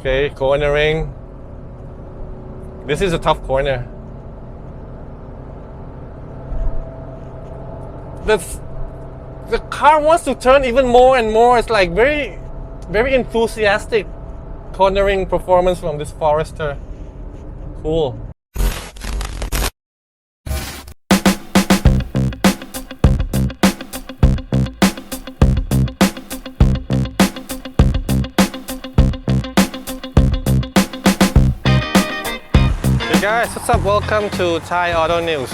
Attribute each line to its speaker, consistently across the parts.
Speaker 1: Okay, cornering. This is a tough corner. The car wants to turn even more and more. It's like very enthusiastic cornering performance from this Forester. Cool. Hey guys, what's up? Welcome to Thai Auto News.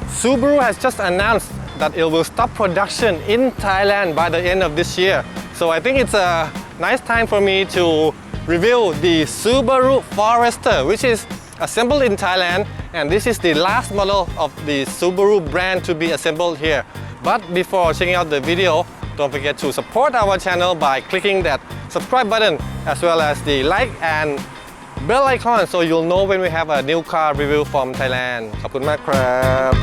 Speaker 1: Subaru has just announced that it will stop production in Thailand by the end of this year. So I think it's a nice time for me to review the Subaru Forester, which is assembled in Thailand, and this is the last model of the Subaru brand to be assembled here. But before checking out the video, don't forget to support our channel by clicking that subscribe button as well as the like and bell icon so you'll know when we have a new car review from Thailand. ขอบคุณมากครับ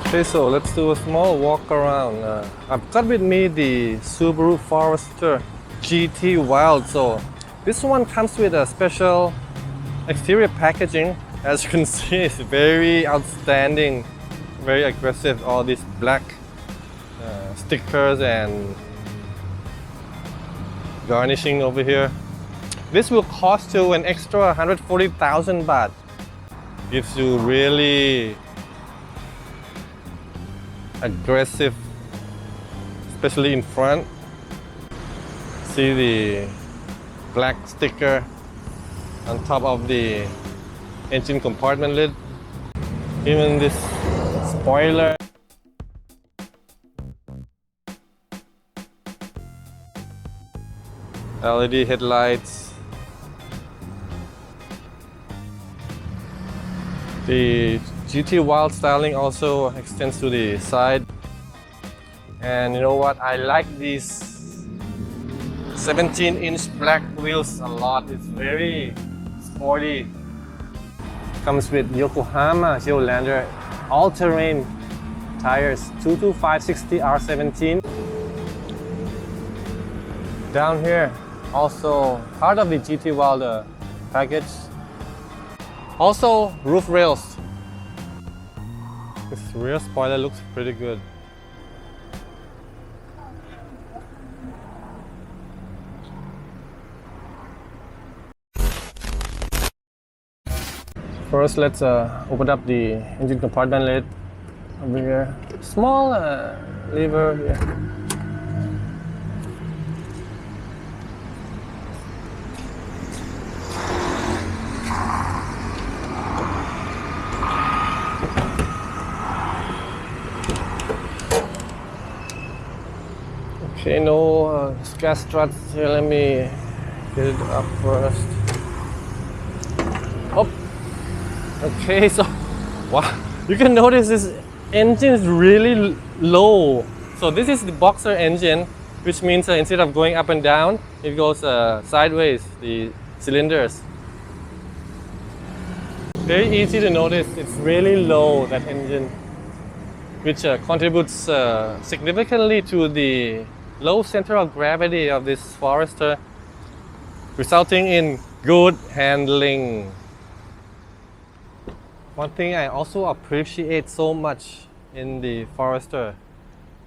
Speaker 1: Okay, so let's do a small walk around. I've got with me the Subaru Forester GT Wild. So this one comes with a special exterior packaging. As you can see, it's very outstanding, very aggressive. All these black stickers and garnishing over here. This will cost you an extra 140,000 baht. Gives you really aggressive, especially in front. See the black sticker on top of the engine compartment lid. Even this spoiler. LED headlights. The GT Wild styling also extends to the side. And you know what? I like these 17-inch black wheels a lot. It's very sporty. Comes with Yokohama Geolandar all-terrain tires, 225/60 R17. Down here, also part of the GT Wild package. Also roof rails. This rear spoiler looks pretty good. First, let's open up the engine compartment lid over here. Small lever here. Okay, no gas struts here. Let me get it up first. Oh, okay. So, wow, you can notice this engine is really low. So this is the boxer engine, which means instead of going up and down, it goes sideways. The cylinders. Very easy to notice. It's really low, that engine, which contributes significantly to the low center of gravity of this Forester, resulting in good handling. One thing I also appreciate so much in the Forester,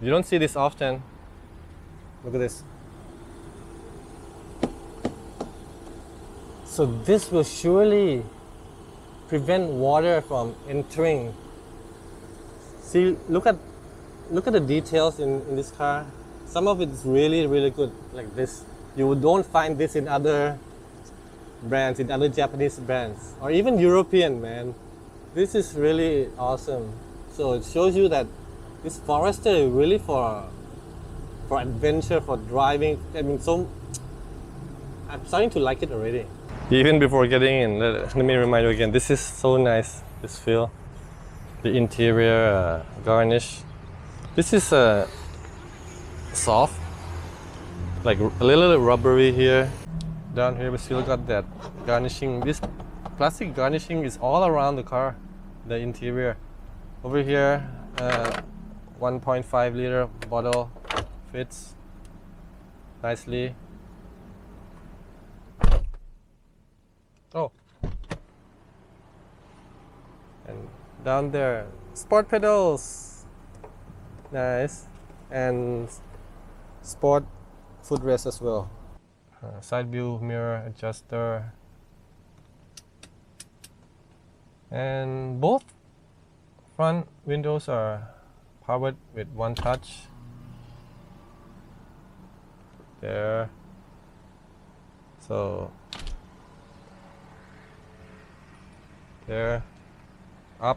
Speaker 1: you don't see this often. Look at this. So this will surely prevent water from entering. See, look at look at the details in this car. Some of it is really, really good, like this. You don't find this in other brands, in other Japanese brands, or even European, man. This is really awesome. So it shows you that this Forester is really for adventure, for driving. I mean, so I'm starting to like it already. Even before getting in, let me remind you again, this is so nice, this feel. The interior garnish. This is soft, like a little rubbery here. Down here we still got that garnishing. This plastic garnishing is all around the car, the interior. Over here, 1.5 liter bottle fits nicely. Oh, and down there, sport pedals, nice, and sport footrest as well. Side view mirror adjuster, and both front windows are powered with one touch. There, so there, up.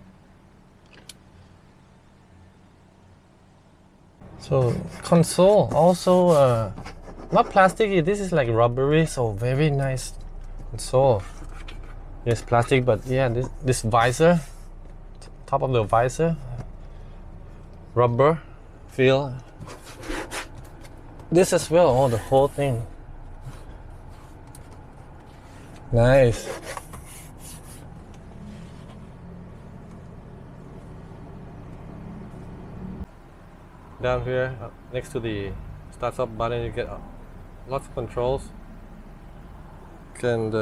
Speaker 1: So console also not plasticky. This is like rubbery, so very nice console. Yes, plastic, but yeah, this visor, top of the visor, rubber feel. This as well. Oh, the whole thing. Nice. Down here, next to the start up button, you get lots of controls. Can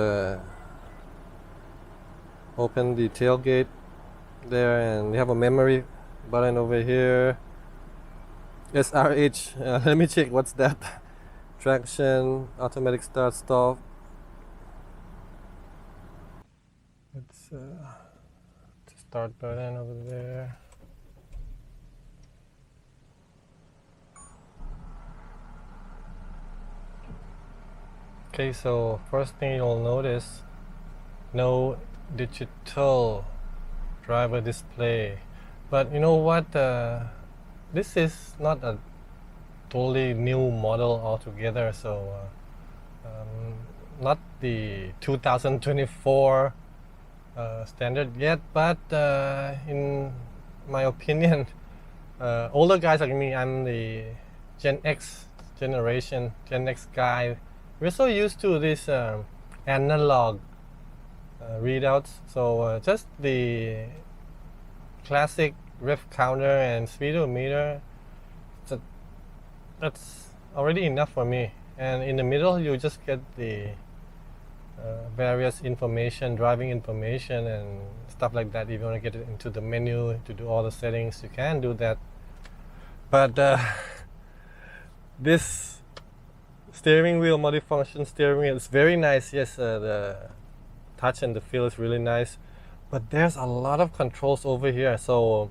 Speaker 1: open the tailgate there, and you have a memory button over here. SRH, let me check what's that. Traction, automatic start stop. It's the start button over there. Okay, so first thing you'll notice, no digital driver display. But you know what? This is not a totally new model altogether, so not the 2024 standard yet, but in my opinion, older guys like me, I'm the Gen X generation, Gen X guy. We're so used to this analog readouts, so just the classic rev counter and speedometer, that's already enough for me. And in the middle, you just get the various information, driving information and stuff like that. If you want to get it into the menu to do all the settings, you can do that. But this steering wheel, multifunction steering wheel, is very nice. Yes, the touch and the feel is really nice. But there's a lot of controls over here, so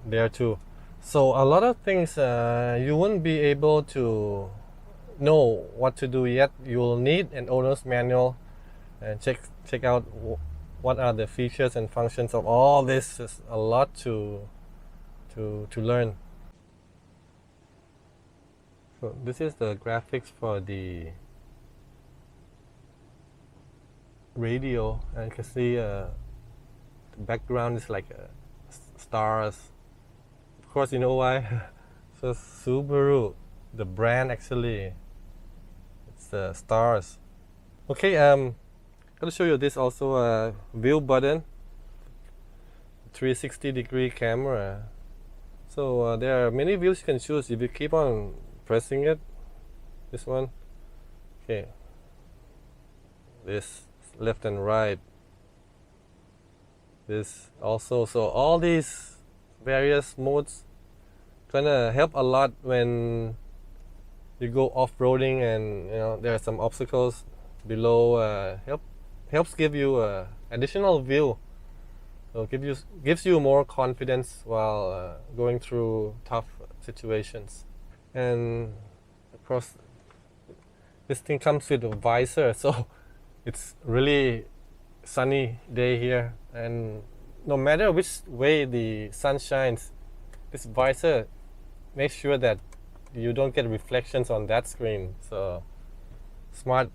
Speaker 1: there too. So a lot of things you wouldn't be able to know what to do yet. You will need an owner's manual and check out what are the features and functions of all this. Is a lot to learn. So this is the graphics for the radio, and you can see the background is like stars. Of course, you know why? So Subaru, the brand, actually, it's the stars. Okay, I'm gonna show you this also, view button, 360-degree camera. So there are many views you can choose if you keep on pressing it. This one, okay, this left and right, this also. So all these various modes gonna help a lot when you go off-roading and there are some obstacles below. Helps give you a additional view So it gives you more confidence while going through tough situations. And of course, this thing comes with a visor, so it's really sunny day here, and no matter which way the sun shines, this visor makes sure that you don't get reflections on that screen. So smart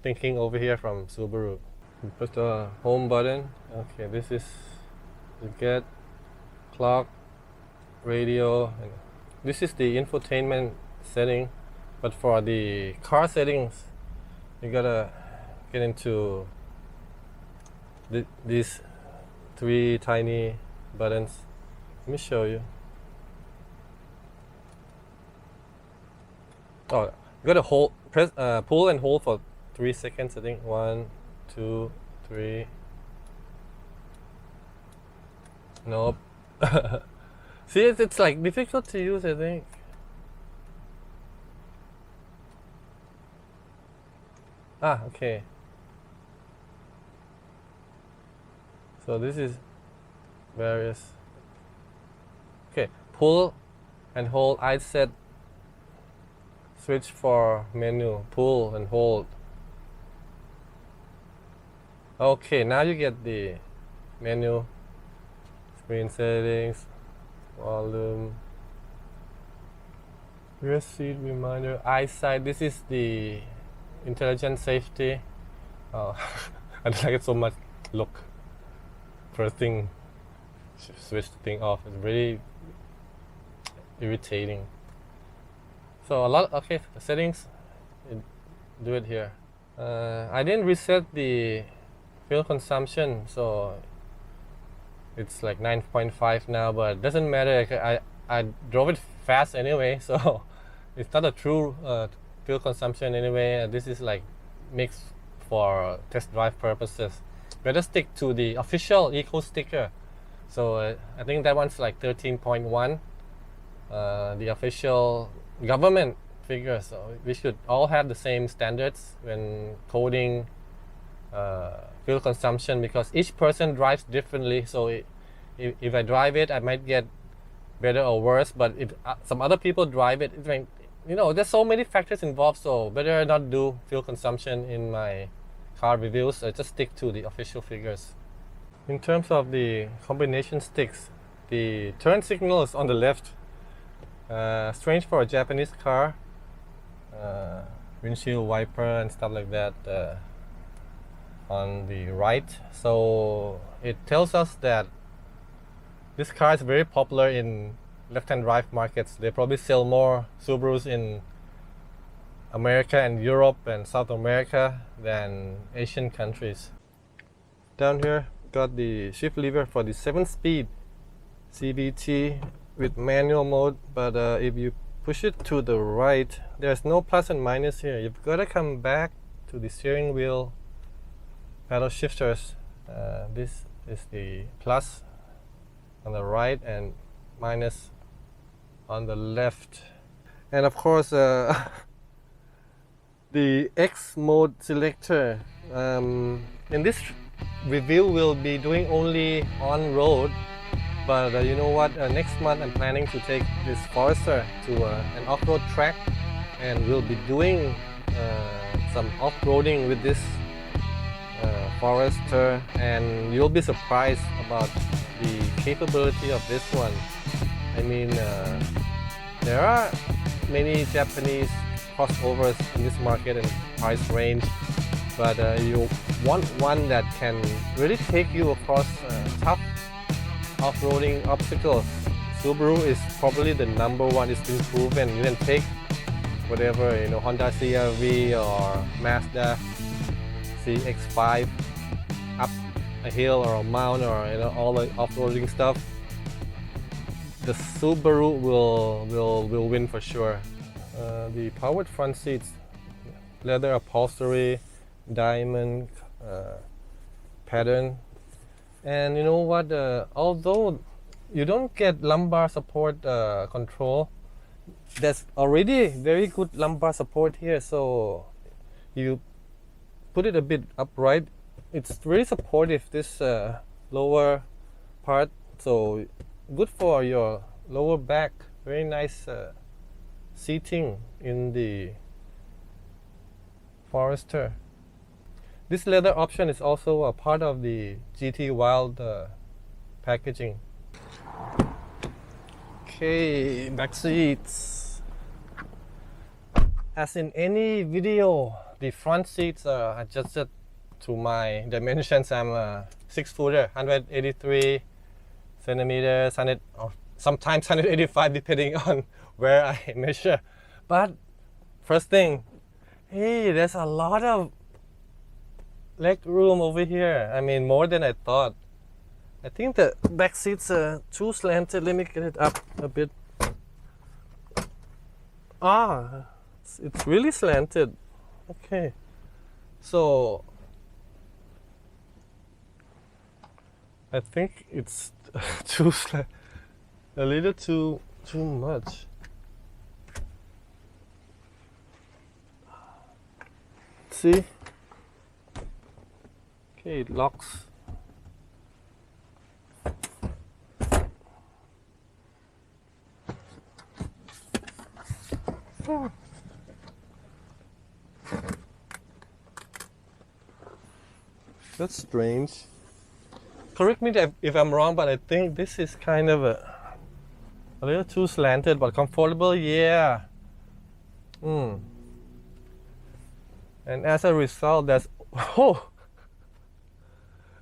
Speaker 1: thinking over here from Subaru. You push the home button. Okay, this is the get, clock, radio, and this is the infotainment setting. But for the car settings, you gotta get into these 3 tiny buttons. Let me show you. Oh, you gotta hold, press, pull and hold for 3 seconds. I think 1, 2, 3. Nope. See, it's like difficult to use, I think. Ah, okay. So this is various. Okay, pull and hold. I set switch for menu. Pull and hold. Okay, now you get the menu. Screen settings, volume, rear seat reminder, eyesight. This is the intelligent safety. Oh, I don't like it so much. Look, first thing, switch the thing off. It's really irritating. So a lot. Okay, settings. Do it here. I didn't reset the fuel consumption, so it's like 9.5 now, but it doesn't matter. I drove it fast anyway, so it's not a true fuel consumption anyway. This is like mixed for test drive purposes. Better stick to the official eco sticker. So I think that one's like 13.1, the official government figure. So we should all have the same standards when coding fuel consumption, because each person drives differently. So if I drive it, I might get better or worse, but if some other people drive it, there's so many factors involved, so better not do fuel consumption in my car reviews. I just stick to the official figures. In terms of the combination sticks, the turn signal is on the left. Strange for a Japanese car. Windshield wiper and stuff like that on the right. So it tells us that this car is very popular in left-hand drive markets. They probably sell more Subarus in America and Europe and South America than Asian countries. Down here, got the shift lever for the 7-speed CVT with manual mode, but if you push it to the right, there's no plus and minus here. You've got to come back to the steering wheel paddle shifters. This is the plus on the right and minus on the left. And of course, the X mode selector. In this review, we'll be doing only on-road. But you know what, next month I'm planning to take this Forester to an off-road track, and we'll be doing some off-roading with this Forester, and you'll be surprised about the capability of this one. I mean, there are many Japanese crossovers in this market and price range, but you want one that can really take you across tough off-roading obstacles. Subaru is probably the number one. It's been proven. You can take whatever, Honda CR-V or Mazda CX-5 up a hill or a mountain, or all the off-roading stuff. The Subaru will win for sure. The powered front seats, leather upholstery, diamond pattern. And you know what, although you don't get lumbar support control, there's already very good lumbar support here. So you put it a bit upright, it's really supportive, this lower part, so good for your lower back. Very nice seating in the Forester. This leather option is also a part of the GT Wild packaging. Okay, back seats. As in any video, the front seats are adjusted to my dimensions. I'm a 6-footer, 183 centimeters, or sometimes 185 depending on where I measure. But first thing, hey, there's a lot of leg room over here. I mean, more than I thought. I think the back seats are too slanted. Let me get it up a bit. It's really slanted. Okay, so I think it's too a little too much. See? Okay, it locks. That's strange. Correct me if I'm wrong, but I think this is kind of a little too slanted, but comfortable, yeah. And as a result, there's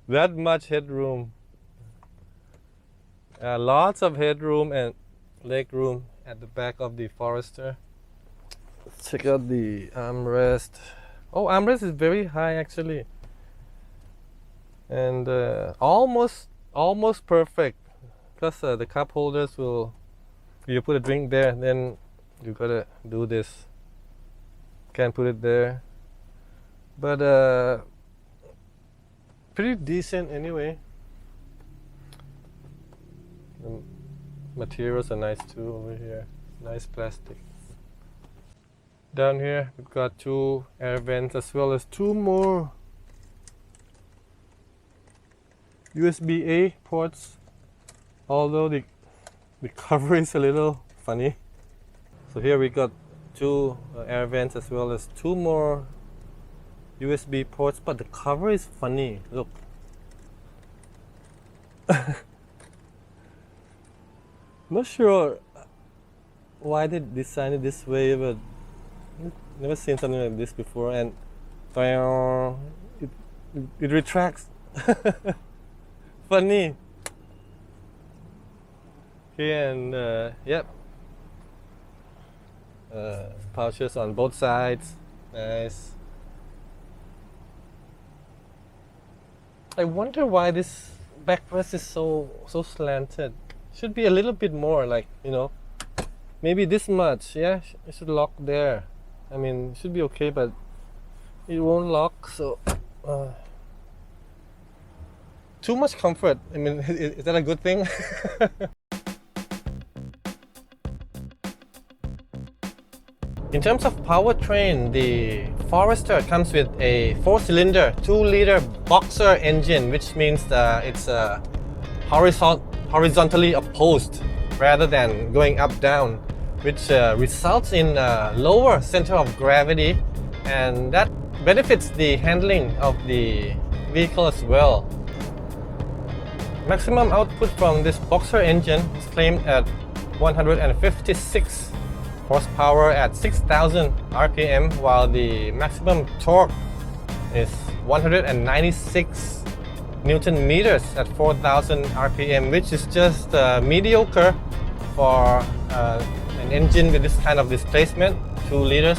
Speaker 1: that much headroom. Lots of headroom and leg room at the back of the Forester. Let's check out the armrest. Oh, armrest is very high actually, and almost perfect, because the cup holders will, if you put a drink there, then you gotta do this. Can't put it there, but pretty decent anyway. The materials are nice too over here. Nice plastic. Down here we've got 2 air vents as well as 2 more USB A ports, although the cover is a little funny. So here we got 2 air vents as well as 2 more USB ports, but the cover is funny. Look. Not sure why they designed it this way, but never seen something like this before. And it retracts. Funny. Okay, and yep, pouches on both sides. Nice. I wonder why this backrest is so slanted. Should be a little bit more, like, you know, maybe this much. Yeah, it should lock there. I mean, it should be okay, but it won't lock. So too much comfort. I mean, is that a good thing? In terms of powertrain, the Forester comes with a 4-cylinder, 2-liter boxer engine, which means it's horizontally opposed rather than going up-down, which results in a lower center of gravity, and that benefits the handling of the vehicle as well. Maximum output from this boxer engine is claimed at 156 horsepower at 6,000 RPM, while the maximum torque is 196 Newton meters at 4,000 RPM, which is just mediocre for an engine with this kind of displacement, 2 liters.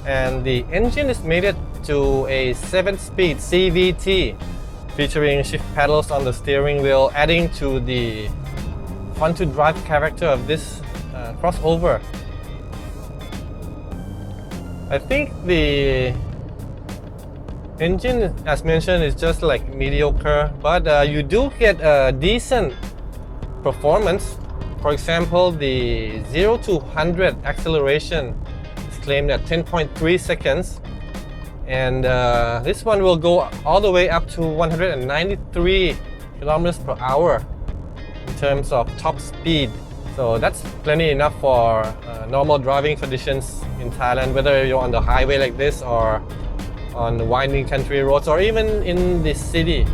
Speaker 1: And the engine is mated to a 7-speed CVT featuring shift paddles on the steering wheel, adding to the fun-to-drive character of this crossover. I think the engine, as mentioned, is just like mediocre, but you do get a decent performance. For example, the 0 to 100 acceleration is claimed at 10.3 seconds, and this one will go all the way up to 193 kilometers per hour in terms of top speed. So that's plenty enough for normal driving conditions in Thailand, whether you're on the highway like this or on the winding country roads or even in the city.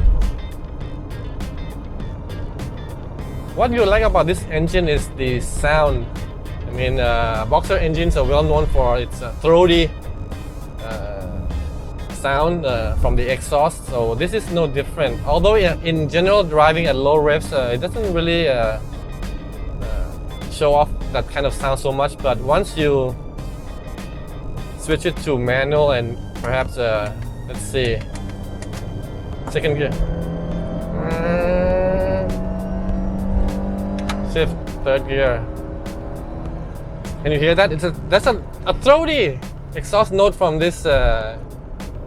Speaker 1: What you like about this engine is the sound. I mean, boxer engines are well known for its throaty sound from the exhaust, so this is no different. Although in general driving at low revs, it doesn't really show off that kind of sound so much, but once you switch it to manual and perhaps let's see, second gear, shift, third gear, can you hear that? That's a throaty exhaust note from this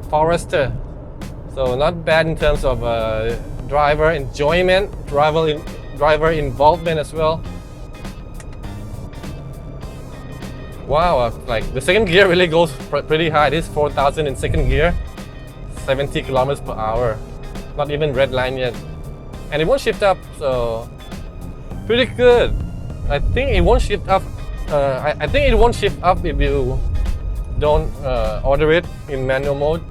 Speaker 1: Forester. So not bad in terms of driver enjoyment, driver involvement as well. Wow, like the second gear really goes pretty high. This is 4,000 in second gear, 70 kilometers per hour. Not even red line yet. And it won't shift up, so pretty good. I think it won't shift up. I think it won't shift up if you don't order it in manual mode.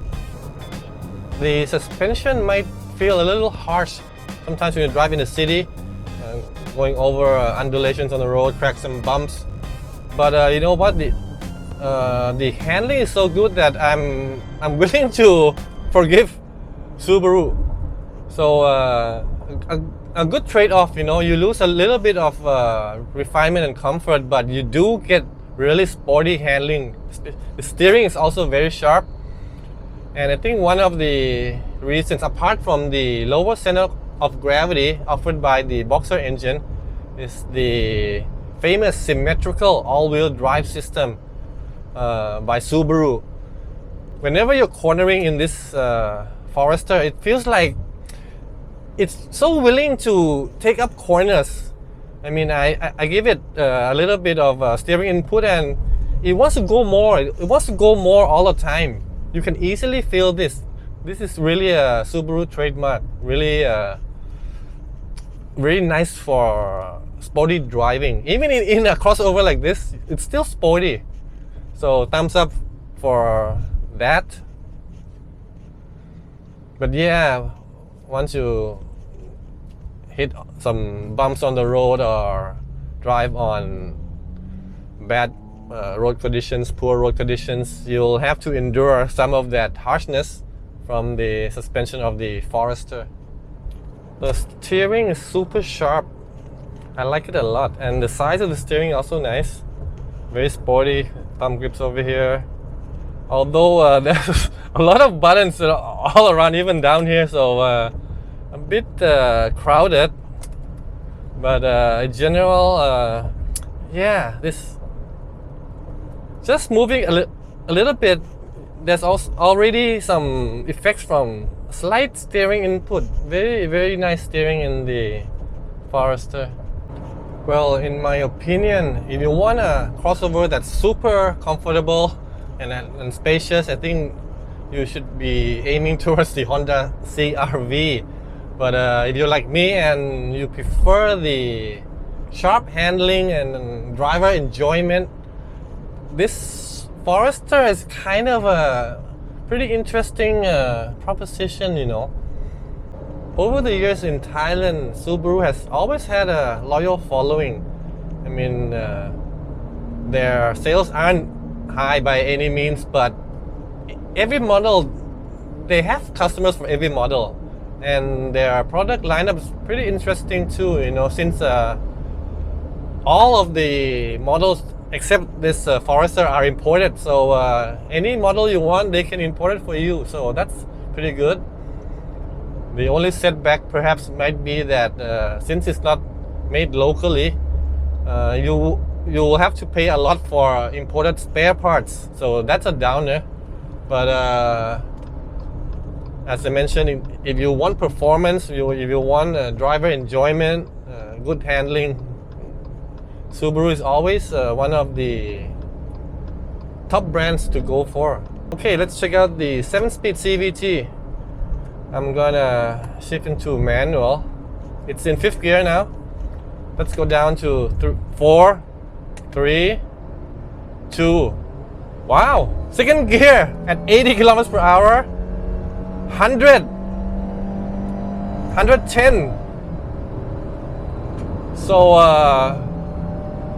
Speaker 1: The suspension might feel a little harsh sometimes when you drive in the city, going over undulations on the road, crack some bumps. But you know what? The handling is so good that I'm willing to forgive Subaru. So a good trade-off. You know, you lose a little bit of refinement and comfort, but you do get really sporty handling. The steering is also very sharp. And I think one of the reasons, apart from the lower center of gravity offered by the boxer engine, is the famous symmetrical all-wheel drive system by Subaru. Whenever you're cornering in this Forester, it feels like it's so willing to take up corners. I mean, I give it a little bit of steering input and it wants to go more. It wants to go more all the time. You can easily feel this. This is really a Subaru trademark. Really, very nice for sporty driving. Even in a crossover like this, it's still sporty. So thumbs up for that. But yeah, once you hit some bumps on the road or drive on bad road conditions, poor road conditions, you'll have to endure some of that harshness from the suspension of the Forester. The steering is super sharp. I like it a lot, and the size of the steering is also nice. Very sporty, thumb grips over here. Although there's a lot of buttons all around, even down here, so a bit crowded. But in general, yeah, this just moving a little bit. There's also already some effects from slight steering input. Very nice steering in the Forester. Well, in my opinion, if you want a crossover that's super comfortable and spacious, I think you should be aiming towards the Honda CR-V. But if you're like me and you prefer the sharp handling and driver enjoyment, this Forester is kind of a pretty interesting proposition, you know. Over the years in Thailand, Subaru has always had a loyal following. I mean, their sales aren't high by any means, but every model, they have customers for every model. And their product lineup is pretty interesting too, you know, since all of the models except this Forester are imported. So any model you want, they can import it for you. So that's pretty good. The only setback perhaps might be that since it's not made locally, you will have to pay a lot for imported spare parts. So that's a downer. But as I mentioned, if you want performance, if you want driver enjoyment, good handling, Subaru is always one of the top brands to go for. Okay, let's check out the 7-speed CVT. I'm gonna shift into manual. It's in 5th gear now. Let's go down to 4, 3, 2. Wow, 2nd gear at 80 kilometers per hour, 100, 110. So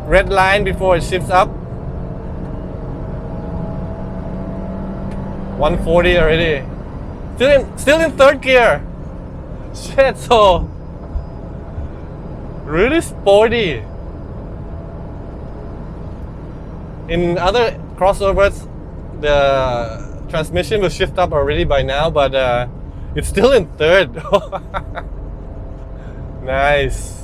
Speaker 1: red line before it shifts up. 140 already. Still in 3rd gear. Shit, so really sporty. In other crossovers, the transmission will shift up already by now, but it's still in 3rd. Nice.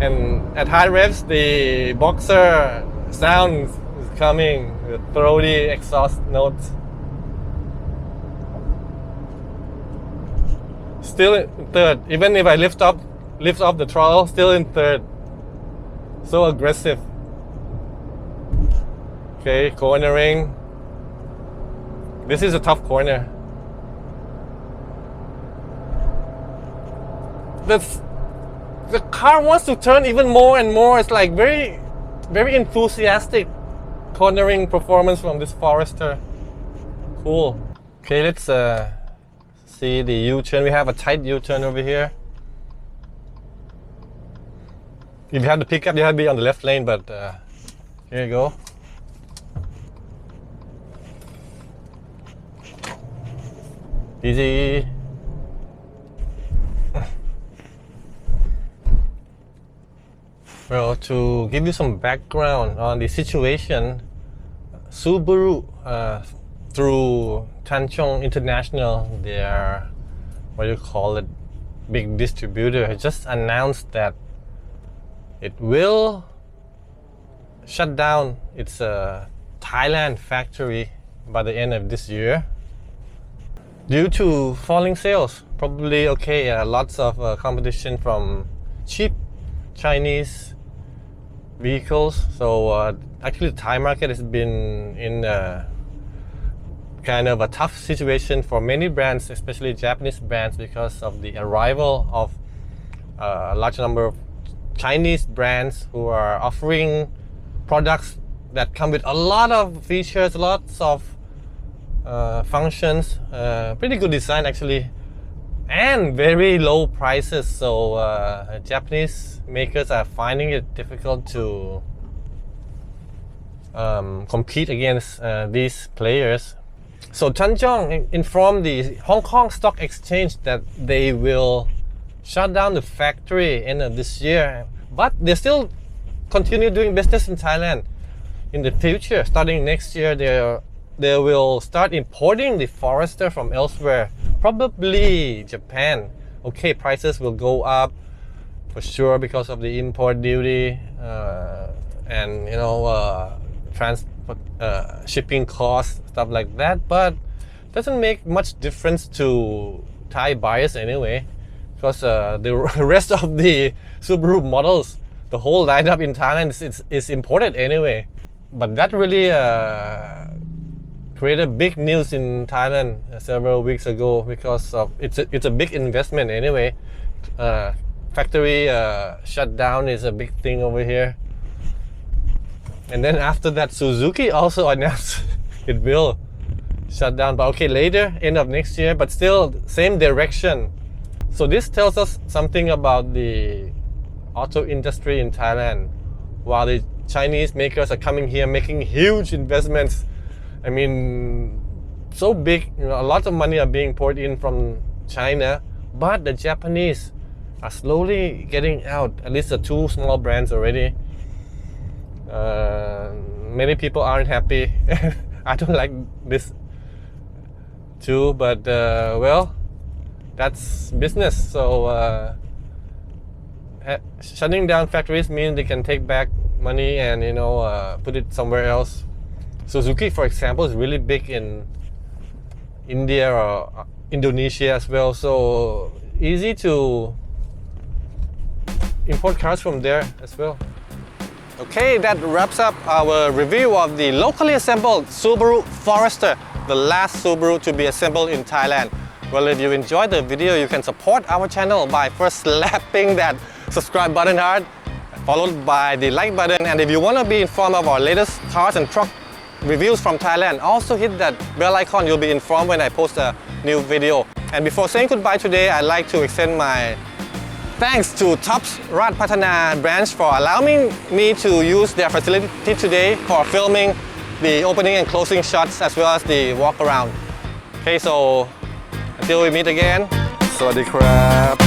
Speaker 1: And at high revs, the boxer sound is coming, the throaty exhaust notes. Still in 3rd, even if I lift off the throttle, still in 3rd. So aggressive. Okay, cornering. This is a tough corner. The car wants to turn even more and more. It's like very, very enthusiastic cornering performance from this Forester. Cool. Okay, let's see the U-turn. We have a tight U-turn over here. If you have the pickup, you have to be on the left lane, but here you go. Easy. Well, to give you some background on the situation, Subaru through Tanchong International, their big distributor, has just announced that it will shut down its Thailand factory by the end of this year due to falling sales. Probably lots of competition from cheap Chinese vehicles. So actually the Thai market has been in kind of a tough situation for many brands, especially Japanese brands, because of the arrival of a large number of Chinese brands who are offering products that come with a lot of features, lots of functions, pretty good design actually, and very low prices. So Japanese makers are finding it difficult to compete against these players. So Tanchong informed the Hong Kong Stock Exchange that they will shut down the factory end of this year, but they still continue doing business in Thailand. In the future, starting next year, they will start importing the Forester from elsewhere, probably Japan. Okay, prices will go up for sure because of the import duty and transport, shipping costs, stuff like that. But doesn't make much difference to Thai buyers anyway, because the rest of the Subaru models, the whole lineup in Thailand is imported anyway. But that really created big news in Thailand several weeks ago, because of it's a big investment anyway. Factory shutdown is a big thing over here. And then after that, Suzuki also announced it will shut down, but okay, later, end of next year, but still same direction. So this tells us something about the auto industry in Thailand. While the Chinese makers are coming here making huge investments, I mean, so big, a lot of money are being poured in from China, but the Japanese are slowly getting out, at least the two small brands already. Many people aren't happy. I don't like this too, but well, that's business. So shutting down factories means they can take back money and put it somewhere else. Suzuki, for example, is really big in India or Indonesia as well, so easy to import cars from there as well. Okay, that wraps up our review of the locally assembled Subaru Forester. the last Subaru to be assembled in Thailand. Well, if you enjoyed the video, you can support our channel by first slapping that subscribe button hard, followed by the like button. And if you want to be informed of our latest cars and truck reviews from Thailand, also hit that bell icon. You'll be informed when I post a new video. And before saying goodbye today, I'd like to extend my thanks to TOPS Rat Patana branch for allowing me to use their facility today for filming the opening and closing shots as well as the walk around. Okay, so until we meet again, สวัสดีครับ